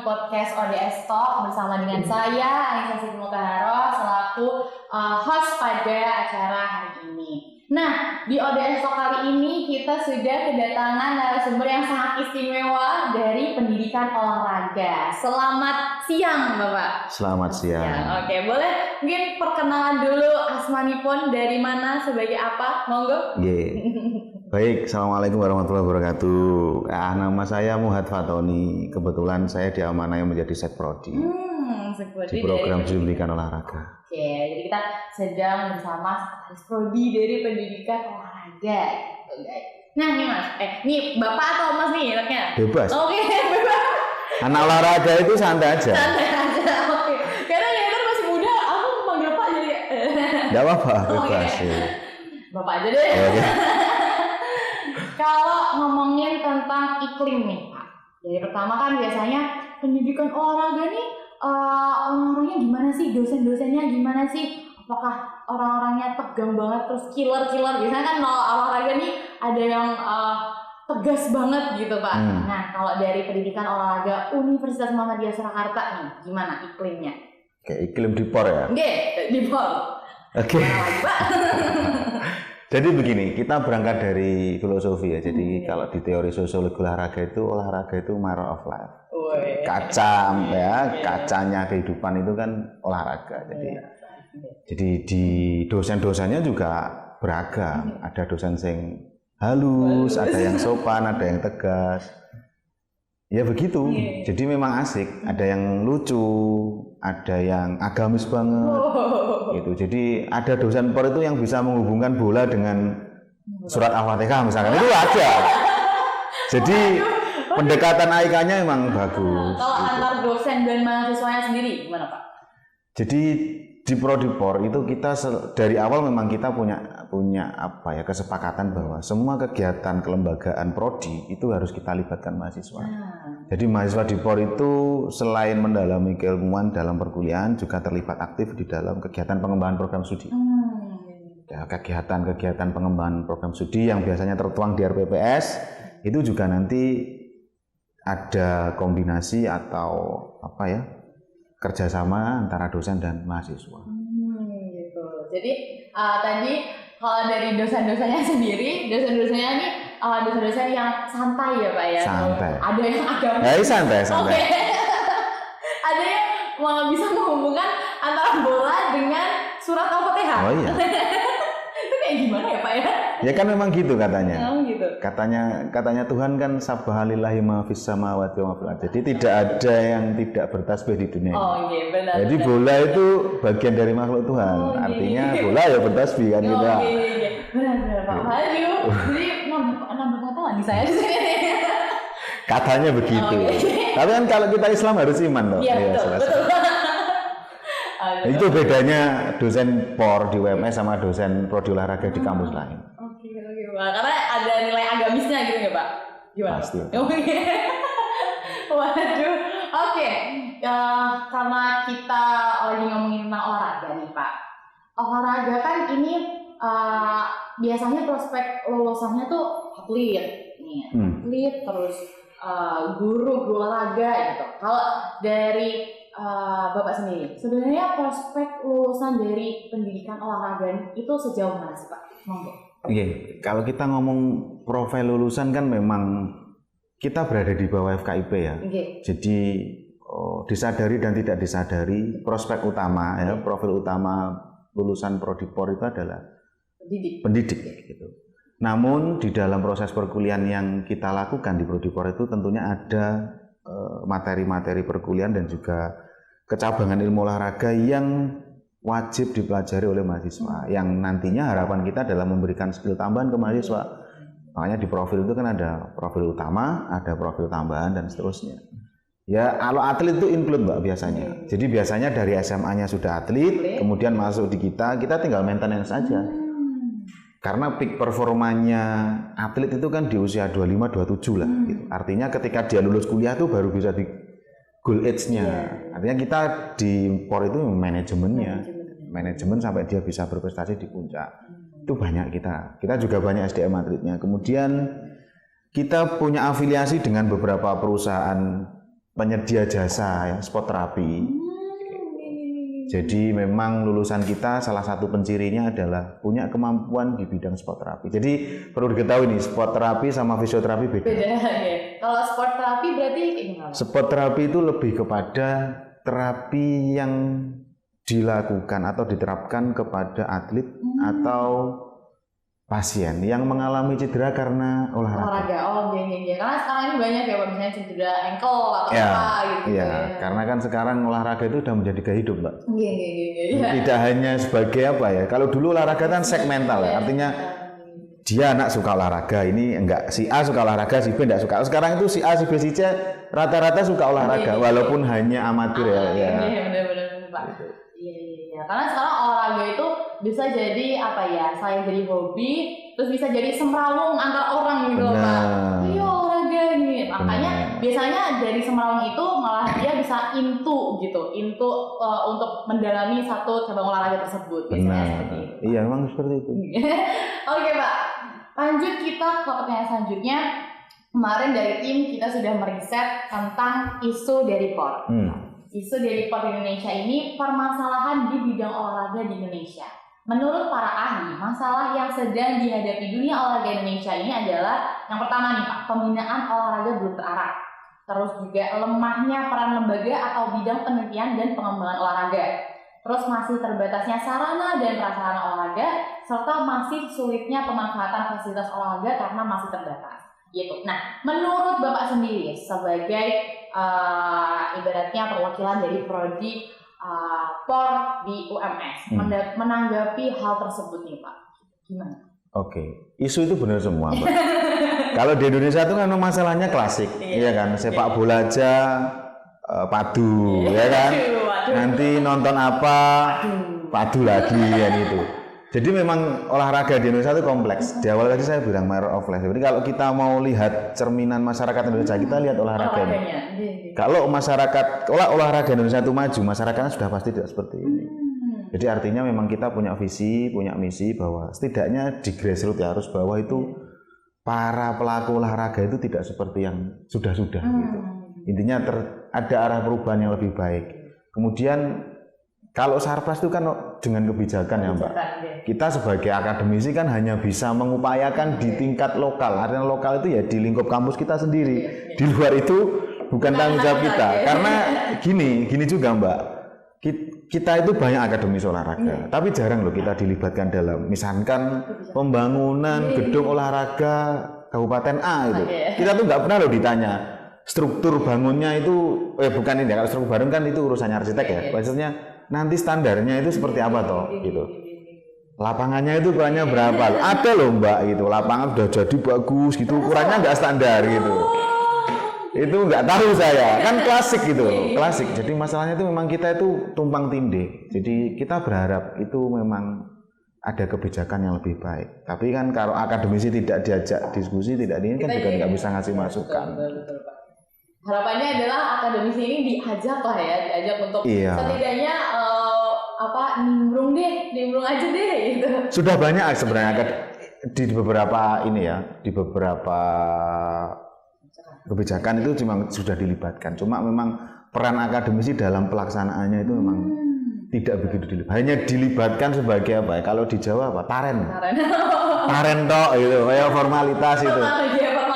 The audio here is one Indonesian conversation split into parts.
podcast ODS Talk bersama dengan saya Anissa Siti Mutaharo selaku host pada acara hari ini. Nah, di ODS Talk kali ini kita sudah kedatangan narasumber yang sangat istimewa dari pendidikan olahraga. Selamat siang, Bapak. Selamat siang. Oke, boleh mungkin perkenalan dulu asmanipun, dari mana, sebagai apa? Monggo. Baik, Assalamualaikum warahmatullahi wabarakatuh. Nama saya Muhammad Fatoni. Kebetulan saya diamanai menjadi Sekprodi di program pendidikan olahraga. Oke, jadi kita sedang bersama Sekretaris Prodi dari pendidikan olahraga. Nah nih Mas, nih Bapak atau Mas nih enaknya? Bebas. Oke, bebas. Anak olahraga itu santai aja. Santai aja, oke. Karena ya kan masih muda, aku manggil Pak jadi. Enggak apa-apa, bebas. Bapak aja deh. Kalau ngomongin tentang iklim nih Pak, dari pertama kan biasanya pendidikan olahraga nih orang-orangnya gimana sih, dosen-dosennya gimana sih, apakah orang-orangnya tegang banget terus killer biasanya kan kalau olahraga nih ada yang tegas banget gitu Pak. Nah kalau dari pendidikan olahraga Universitas Muhammadiyah Surakarta nih gimana iklimnya? Oke, iklim di POR ya? Oke, di POR. Oke. Jadi begini, kita berangkat dari filosofi ya. Jadi kalau di teori sosiologi olahraga itu mirror of life. Kaca ya, kacanya kehidupan itu kan olahraga. Jadi di dosen-dosennya juga beragam. Ada dosen yang halus, ada yang sopan, ada yang tegas. Ya begitu. Jadi memang asik. Ada yang lucu, ada yang agamis banget. Gitu. Jadi ada dosen POR itu yang bisa menghubungkan bola dengan surat Al-Fatihah misalkan, itu ada. Jadi pendekatan AIK-nya memang bagus. Kalau gitu. Antar dosen dan mahasiswanya sendiri gimana Pak? Jadi di Prodi POR itu kita dari awal memang kita punya apa ya, kesepakatan bahwa semua kegiatan kelembagaan prodi itu harus kita libatkan mahasiswa. Jadi mahasiswa di POR itu selain mendalami keilmuan dalam perkuliahan juga terlibat aktif di dalam kegiatan pengembangan program studi. Ya, kegiatan pengembangan program studi yang biasanya tertuang di RPPS itu juga nanti ada kombinasi atau apa ya, kerjasama antara dosen dan mahasiswa. Gitu. Jadi tadi kalau dari dosen-dosennya sendiri, dosen-dosennya nih dosen-dosen yang santai ya Pak ya. Santai. Ada yang agak. Santai. Okay. Ada yang bisa menghubungkan antara bola dengan surat Al-Fatihah. Oh iya. Itu kayak gimana ya Pak ya? Ya kan memang gitu katanya. Gitu. Katanya Tuhan kan sabbahallillahi ma fis samawati wa ma fil ardi. Jadi tidak ada yang tidak bertasbih di dunia. Iya benar. Jadi bola itu bagian dari makhluk Tuhan. Artinya bola ya bertasbih kan kita. Iya. Benar Pak. Aduh. Jadi nambah pengetahuan di saya di sini. Katanya begitu. Tapi kan kalau kita Islam harus iman loh. Iya betul. Itu bedanya dosen POR di UMS sama dosen prodi olahraga di kampus lain. Oke, Pak. Karena ada nilai agamisnya gitu ya, Pak? Gimana? Pasti. Waduh. Oke. Karena kita lagi ngomongin tentang olahraga nih, Pak. Olahraga kan ini biasanya prospek lulusannya tuh atlet. Atlet, terus guru olahraga gitu. Kalau dari Bapak sendiri, sebenarnya prospek lulusan dari pendidikan olahraga itu sejauh mana sih Pak? Monggo. Kalau kita ngomong profil lulusan kan memang kita berada di bawah FKIP ya. Jadi disadari dan tidak disadari prospek utama ya, profil utama lulusan Prodi POR itu adalah pendidik gitu. Namun di dalam proses perkuliahan yang kita lakukan di Prodi POR itu tentunya ada materi-materi perkuliahan dan juga kecabangan ilmu olahraga yang wajib dipelajari oleh mahasiswa, yang nantinya harapan kita adalah memberikan skill tambahan ke mahasiswa. Makanya di profil itu kan ada profil utama, ada profil tambahan dan seterusnya. Ya kalau atlet itu include Mbak biasanya. Jadi biasanya dari SMA-nya sudah atlet, kemudian masuk di kita tinggal maintenance saja. Karena peak performanya atlet itu kan di usia 25-27 lah gitu. Artinya ketika dia lulus kuliah tuh baru bisa di goal age-nya. Artinya kita di POR itu manajemen sampai dia bisa berprestasi di puncak. Itu banyak kita juga banyak SDM atletnya. Kemudian kita punya afiliasi dengan beberapa perusahaan penyedia jasa ya, sport terapi. Jadi memang lulusan kita salah satu pencirinya adalah punya kemampuan di bidang sport terapi. Jadi perlu diketahui nih, sport terapi sama fisioterapi beda. Beda ya. Kalau sport terapi berarti gimana? Sport terapi itu lebih kepada terapi yang dilakukan atau diterapkan kepada atlet atau pasien yang mengalami cedera karena olahraga. Oh iya. Karena sekarang ini banyak ya, misalnya cedera ankle atau apa gitu. Iya, karena kan sekarang olahraga itu sudah menjadi gaya hidup, Mbak. Iya. Tidak hanya sebagai apa ya, kalau dulu olahraga kan segmental ya, artinya dia anak suka olahraga, ini enggak, si A suka olahraga, si B enggak suka. Sekarang itu si A, si B, si C rata-rata suka olahraga, walaupun hanya amatir ya. Iya, benar-benar Pak. Iya. Karena sekarang olahraga itu bisa jadi apa ya, selain jadi hobi, terus bisa jadi semrawung antar orang gitu Pak. Iya olahraga nih, makanya biasanya dari semrawung itu malah dia bisa into untuk mendalami satu cabang olahraga tersebut. Biasanya seperti itu. Iya, memang seperti itu. Oke Pak, lanjut kita ke pertanyaan selanjutnya. Kemarin dari tim kita sudah meriset tentang isu deriport. Isu deriport di Indonesia ini permasalahan di bidang olahraga di Indonesia. Menurut para ahli, masalah yang sedang dihadapi dunia olahraga Indonesia ini adalah yang pertama nih Pak, pembinaan olahraga belum terarah. Terus juga lemahnya peran lembaga atau bidang penelitian dan pengembangan olahraga. Terus masih terbatasnya sarana dan prasarana olahraga, serta masih sulitnya pemanfaatan fasilitas olahraga karena masih terbatas. Gitu. Nah, menurut Bapak sendiri sebagai ibaratnya perwakilan dari prodi POR di UMS menanggapi hal tersebut nih Pak, gimana? Oke, isu itu benar semua Mbak. Kalau di Indonesia itu kan masalahnya klasik, iya kan, sepak bola aja padu, ya kan. Nanti nonton apa, padu lagi ya gitu. Jadi memang olahraga di Indonesia itu kompleks. Di awal tadi saya bilang matter of life. Jadi kalau kita mau lihat cerminan masyarakat Indonesia, kita lihat olahraganya. Kalau olahraga Indonesia itu maju, masyarakatnya sudah pasti tidak seperti ini. Jadi artinya memang kita punya visi, punya misi bahwa setidaknya di grassroots ya, harus bawah itu para pelaku olahraga itu tidak seperti yang sudah-sudah gitu. Intinya ada arah perubahan yang lebih baik. Kemudian kalau Sarpras itu kan dengan kebijakan ya Mbak. Kita sebagai akademisi kan hanya bisa mengupayakan di tingkat lokal. Artinya lokal itu ya di lingkup kampus kita sendiri. Di luar itu bukan tanggung jawab kita. Karena gini juga Mbak. Kita itu banyak akademis olahraga, tapi jarang loh kita dilibatkan dalam misalkan pembangunan gedung olahraga Kabupaten A itu. Kita tuh nggak pernah loh ditanya struktur bangunnya itu, bukan ini ya, kalau struktur bangun kan itu urusannya arsitek ya. Maksudnya nanti standarnya itu seperti apa toh gitu. Lapangannya itu ukurannya berapa loh? Ada loh Mbak gitu, lapangan udah jadi bagus gitu, ukurannya nggak standar gitu. Itu nggak tahu saya, kan klasik gitu, klasik. Jadi masalahnya itu memang kita itu tumpang tindih. Jadi kita berharap itu memang ada kebijakan yang lebih baik. Tapi kan kalau akademisi tidak diajak diskusi, tidak ini kan juga nggak bisa ngasih masukan. Betul, Pak. Harapannya adalah akademisi ini diajak lah ya, diajak untuk setidaknya nimbrung aja deh gitu. Sudah banyak sebenarnya di beberapa ini ya, di beberapa kebijakan itu cuma sudah dilibatkan. Cuma memang peran akademisi dalam pelaksanaannya itu memang tidak begitu dilibatkan. Hanya dilibatkan sebagai apa ya? Kalau di Jawa apa? Taren tok gitu, kayak formalitas itu.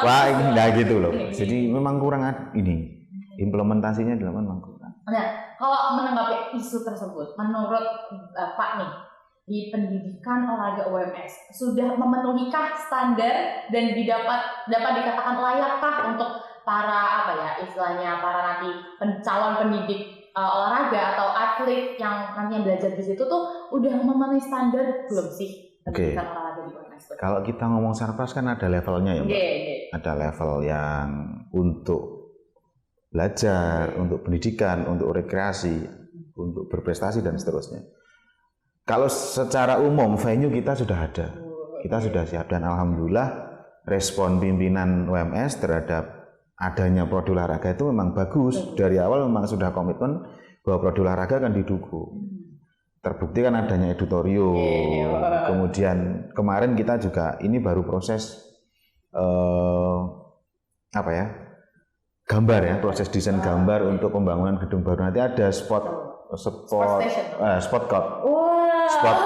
Wah, enggak gitu loh. Jadi memang kurang ini. Implementasinya dalam memang kurang. Nah, kalau menanggapi isu tersebut, menurut Pak nih, di pendidikan olahraga UMS sudah memenuhikah standar dan dapat dikatakan layakkah untuk para istilahnya para nanti calon pendidik olahraga atau atlet yang nantinya belajar di situ tuh udah memenuhi standar belum sih pendidikan olahraga di UMS? Kalau kita ngomong Sarpras kan ada levelnya ya Mbak. Ada level yang untuk belajar, untuk pendidikan, untuk rekreasi, untuk berprestasi dan seterusnya. Kalau secara umum venue kita sudah ada, kita sudah siap dan alhamdulillah respon pimpinan UMS terhadap adanya prodi olahraga itu memang bagus. Dari awal memang sudah komitmen bahwa prodi olahraga akan didukung. Terbukti kan adanya editorium, kemudian kemarin kita juga ini baru proses gambar ya, proses desain gambar untuk pembangunan gedung baru. Nanti ada spot court. Spot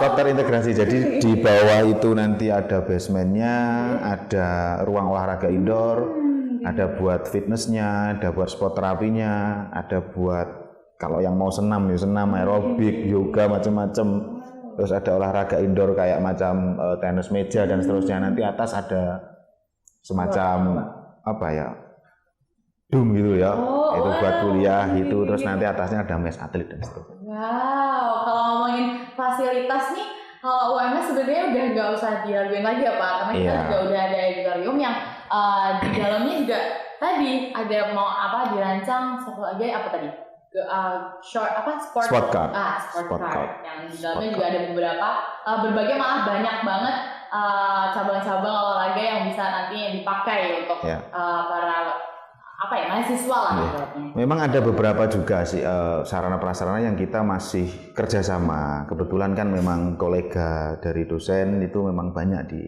court terintegrasi. Jadi di bawah itu nanti ada basementnya, ada ruang olahraga indoor, ada buat fitnessnya, ada buat sport terapinya, ada buat kalau yang mau senam aerobik, yoga macam-macam. Terus ada olahraga indoor kayak macam tenis meja dan seterusnya. Nanti atas ada semacam apa ya? Dum gitu ya, itu buat kuliah gitu, terus nanti atasnya ada mes atlet dan seterusnya. Wow, kalau ngomongin fasilitas nih, kalau UMS sebenarnya udah nggak usah diraguin lagi ya Pak, karena kita juga udah ada auditorium yang di dalamnya juga tadi ada mau apa dirancang satu lagi apa tadi? Sport card. Yang di dalamnya juga ada beberapa berbagai malah banyak banget cabang-cabang olahraga yang bisa nantinya dipakai untuk para mahasiswa lah. Memang ada beberapa juga sih sarana prasarana yang kita masih kerjasama. Kebetulan kan memang kolega dari dosen itu memang banyak di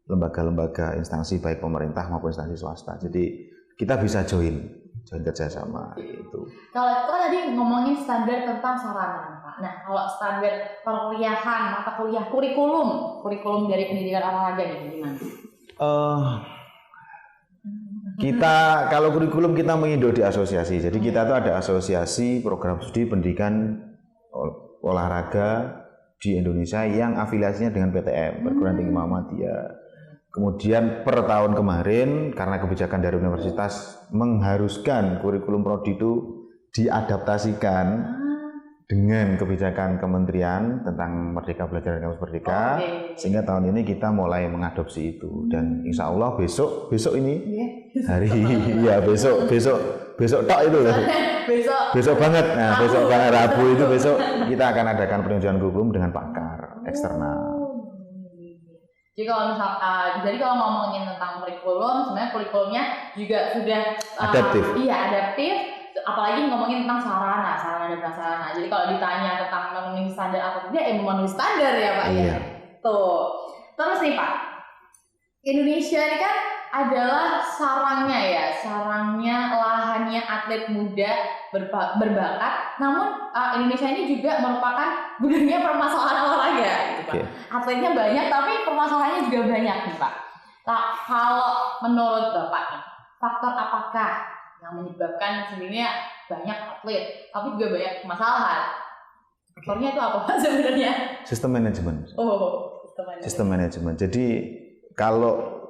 lembaga-lembaga instansi baik pemerintah maupun instansi swasta. Jadi kita bisa join kerjasama itu. Kalau tadi ngomongin standar tentang sarana, Pak. Nah, kalau standar perkuliahan, mata kuliah, kurikulum dari pendidikan olahraga gitu gimana? Kita kalau kurikulum kita mengindo di asosiasi. Jadi kita tuh ada asosiasi program studi pendidikan olahraga di Indonesia yang afiliasinya dengan PTM, Perguruan Tinggi Muhammadiyah. Kemudian per tahun kemarin karena kebijakan dari universitas mengharuskan kurikulum prodi itu diadaptasikan dengan kebijakan kementerian tentang Merdeka Belajar dan Kampus Merdeka, sehingga tahun ini kita mulai mengadopsi itu dan insya Allah besok ini hari besok tok itu loh. besok banget. Nah, besok banget Rabu itu besok kita akan adakan peninjauan kurikulum dengan pakar eksternal. Jadi kalau ngomongin tentang kurikulum, sebenarnya kurikulumnya juga sudah adaptif. Adaptif. Apalagi ngomongin tentang sarana dan prasarana. Jadi kalau ditanya tentang memenuhi standar atau tidak, memenuhi standar ya Pak ya. Tuh. Terus nih Pak, Indonesia ini kan adalah sarangnya lahannya atlet muda berbakat. Namun Indonesia ini juga merupakan gudangnya permasalahan olahraga gitu Pak. Atletnya banyak tapi permasalahannya juga banyak nih Pak. Nah, kalau menurut Bapak nih, faktor apakah yang menyebabkan sebenarnya banyak atlet tapi juga banyak permasalahan? Faktornya itu apa Pak sebenarnya? Sistem manajemen. Sistem manajemen. Jadi kalau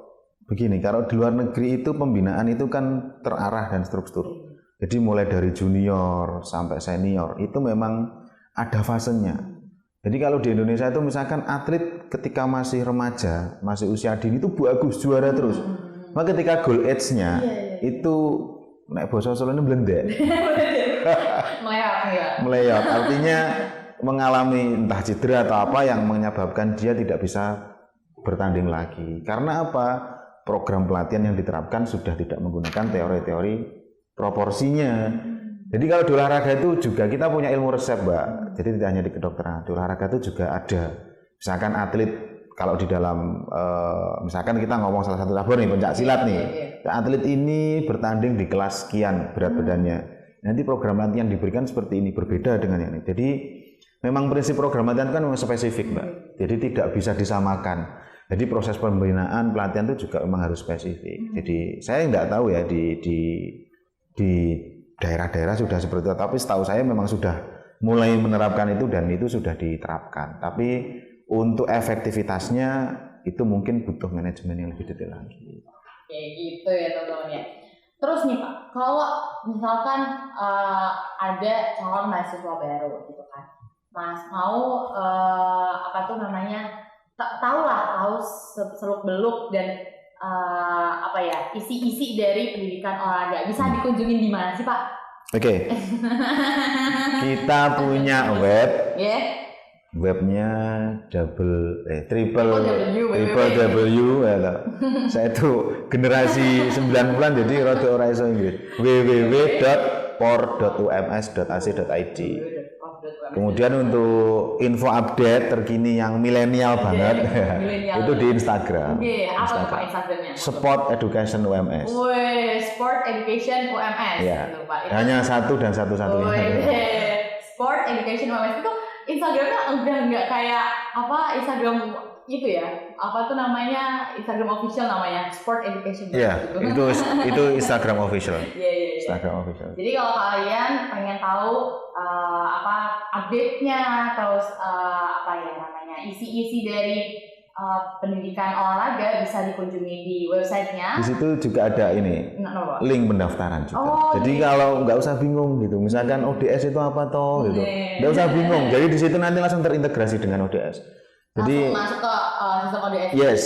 di luar negeri itu pembinaan itu kan terarah dan struktur. Jadi mulai dari junior sampai senior itu memang ada fasenya. Jadi kalau di Indonesia itu misalkan atlet ketika masih remaja, masih usia dini itu bagus, juara terus. Maka ketika goal age-nya itu nek basa Solo-ne blendek. Meleyot. Artinya mengalami entah cedera atau apa yang menyebabkan dia tidak bisa bertanding lagi. Karena apa? Program pelatihan yang diterapkan sudah tidak menggunakan teori-teori proporsinya. Jadi kalau di olahraga itu juga kita punya ilmu resep, Mbak. Jadi tidak hanya di kedokteran, di olahraga itu juga ada. Misalkan atlet kalau di dalam misalkan kita ngomong salah satu cabur nih, pencak silat nih. Atlet ini bertanding di kelas sekian berat badannya. Nanti program latihan diberikan seperti ini, berbeda dengan yang ini. Jadi memang prinsip program latihan kan memang spesifik, Mbak. Jadi tidak bisa disamakan. Jadi proses pembinaan pelatihan itu juga memang harus spesifik. Jadi saya tidak tahu ya di daerah-daerah sudah seperti itu, tapi setahu saya memang sudah mulai menerapkan itu dan itu sudah diterapkan. Tapi untuk efektivitasnya itu mungkin butuh manajemen yang lebih detail lagi. Kayak gitu ya teman-teman ya. Terus nih Pak, kalau misalkan ada calon mahasiswa baru gitu kan, Mas mau tahu seluk beluk dan isi-isi dari pendidikan olahraga bisa dikunjungin di mana sih Pak? Oke. Kita punya web. Webnya triple W saya tuh generasi 90-an jadi rada ora iso Inggris. www.por.ums.ac.id. Kemudian untuk info update terkini yang milenial banget, itu di Instagram. Apa tuh Instagramnya? Sport Education UMS. Wih, Sport Education UMS. Ya. Gitu, Pak. Hanya satu dan satu-satunya. Sport Education UMS itu Instagramnya udah nggak kayak apa Instagram itu ya, apa tuh namanya, Instagram official namanya Sport Education. Iya, gitu. itu Instagram official. Iya. Instagram official. Jadi kalau kalian pengen tahu apa update-nya, terus apa ya namanya, isi-isi dari pendidikan olahraga, bisa dikunjungi di websitenya. Di situ juga ada ini link pendaftaran juga. Jadi kalau nggak usah bingung gitu, misalkan ODS itu apa toh gitu, nggak usah bingung. Jadi di situ nanti langsung terintegrasi dengan ODS. Jadi masuk ke sistem ODS. Yes.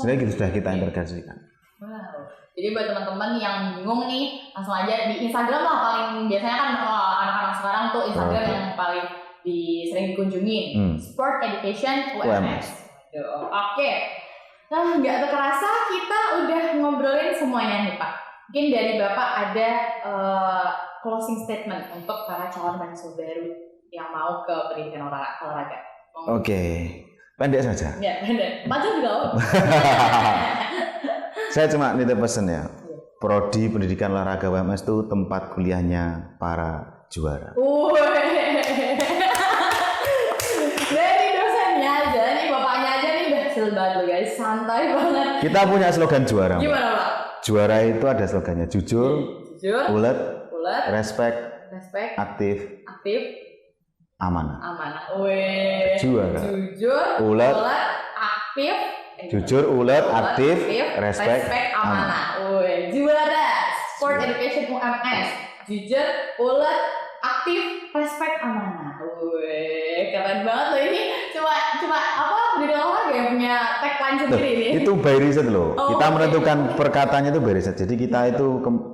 Sebenarnya gitu sudah kita integrasikan. Wow. Jadi buat teman-teman yang bingung nih, langsung aja di Instagram lah, paling biasanya kan anak-anak sekarang tuh Instagram yang paling sering dikunjungi. Sport Education UMS. Oke. Nah, nggak terasa kita udah ngobrolin semuanya nih Pak. Mungkin dari Bapak ada closing statement untuk para calon mahasiswa baru yang mau ke pendidikan olahraga. Oke. Pendek saja. Ya, pendek. Panjang juga. Saya cuma nitip pesan ya. Prodi Pendidikan Olahraga UMS itu tempat kuliahnya para juara. Dari dosennya aja nih, bapaknya aja nih udah chill banget loh guys, santai banget. Kita punya slogan juara. Gimana Pak? Juara itu ada slogannya jujur, ulet, respect, aktif, amanah. Juara. Jujur, ulet, aktif, respect, amanah. Juara Sport Education UMS. Jujur, ulet, aktif, respect, amanah. Keren banget loh ini. Cuma apa? Pendidikan olahraga yang punya tagline sendiri nih. Itu by riset loh. Kita menentukan perkataannya itu by riset. Jadi kita itu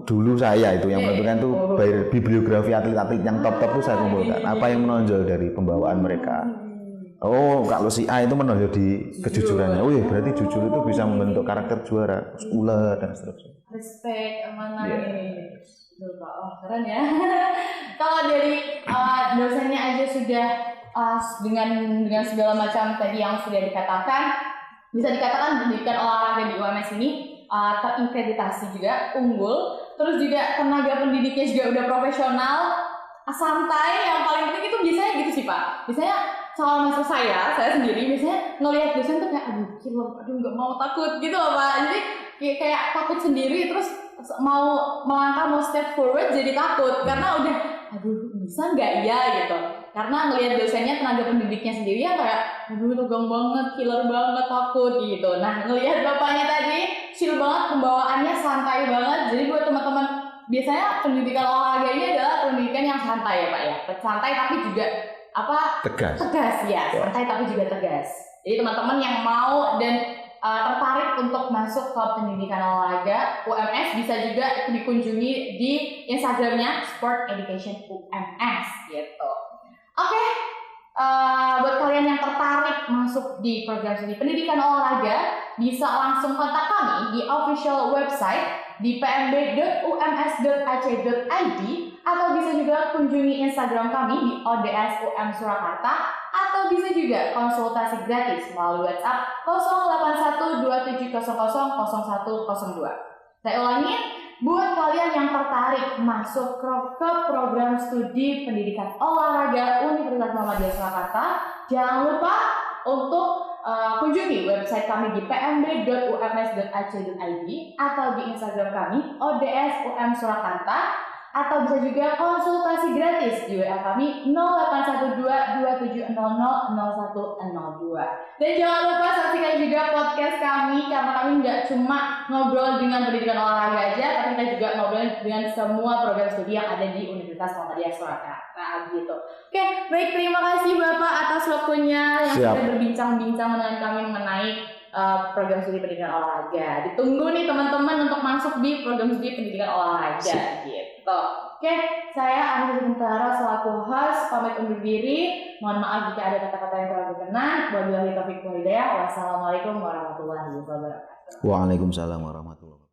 dulu saya itu yang menentukan itu by bibliografi atlet-atlet yang top-top itu saya kumpulkan. Apa yang menonjol dari pembawaan mereka. Oh, kalau si A itu menonjol di kejujurannya. Oh iya, berarti jujur itu bisa membentuk karakter juara, ulet dan seterusnya. Respect, amanah ini. Keren ya. Kalau dari dosennya aja sudah dengan segala macam tadi yang sudah dikatakan, bisa dikatakan pendidikan olahraga di UMS ini terinkreditasi juga, unggul, terus juga tenaga pendidiknya juga udah profesional, santai. Yang paling penting itu biasanya gitu sih Pak. Biasanya calon mahasiswa saya sendiri biasanya ngelihat dosen tuh kayak aduh nggak mau, takut gitu loh Pak. Jadi kayak takut sendiri, terus mau melangkah, mau step forward jadi takut karena udah bisa nggak ya gitu. Karena ngelihat dosennya, tenaga pendidiknya sendiri ya kayak tegang banget, killer banget, takut gitu. Nah, ngelihat bapaknya tadi chill banget, pembawaannya santai banget. Jadi buat teman-teman, biasanya pendidikan olahraga ini adalah pendidikan yang santai ya Pak ya. Santai tapi juga tegas ya. Santai tapi juga tegas. Jadi teman-teman yang mau dan tertarik untuk masuk ke pendidikan olahraga UMS bisa juga dikunjungi di Instagramnya Sport Education UMS gitu. Oke, buat kalian yang tertarik masuk di program studi pendidikan olahraga bisa langsung kontak kami di official website di pmb.ums.ac.id atau bisa juga kunjungi Instagram kami di ODS-UM Surakarta atau bisa juga konsultasi gratis melalui WhatsApp 08127000102. Saya ulangi, buat kalian yang tertarik masuk ke program studi pendidikan olahraga Universitas Muhammadiyah Surakarta, jangan lupa untuk kunjungi website kami di pmb.ums.ac.id atau di Instagram kami ODS-UM Surakarta, atau bisa juga konsultasi gratis di WA kami 0812-2700-0102. Dan jangan lupa saksikan juga podcast kami, karena kami nggak cuma ngobrol dengan pendidikan olahraga aja, tapi kita juga ngobrol dengan semua program studi yang ada di Universitas Muhammadiyah Surakarta gitu. Oke, baik, terima kasih Bapak atas waktunya yang sudah berbincang-bincang dengan kami mengenai program studi pendidikan olahraga. Ditunggu nih teman-teman untuk masuk di program studi pendidikan olahraga gitu. Oke, saya Anissa Bintara selaku host pamit undur diri. Mohon maaf jika ada kata-kata yang kurang berkenan. Wabillahi taufiq wal hidayah. Wassalamualaikum warahmatullahi wabarakatuh. Waalaikumsalam warahmatullahi wabarakatuh.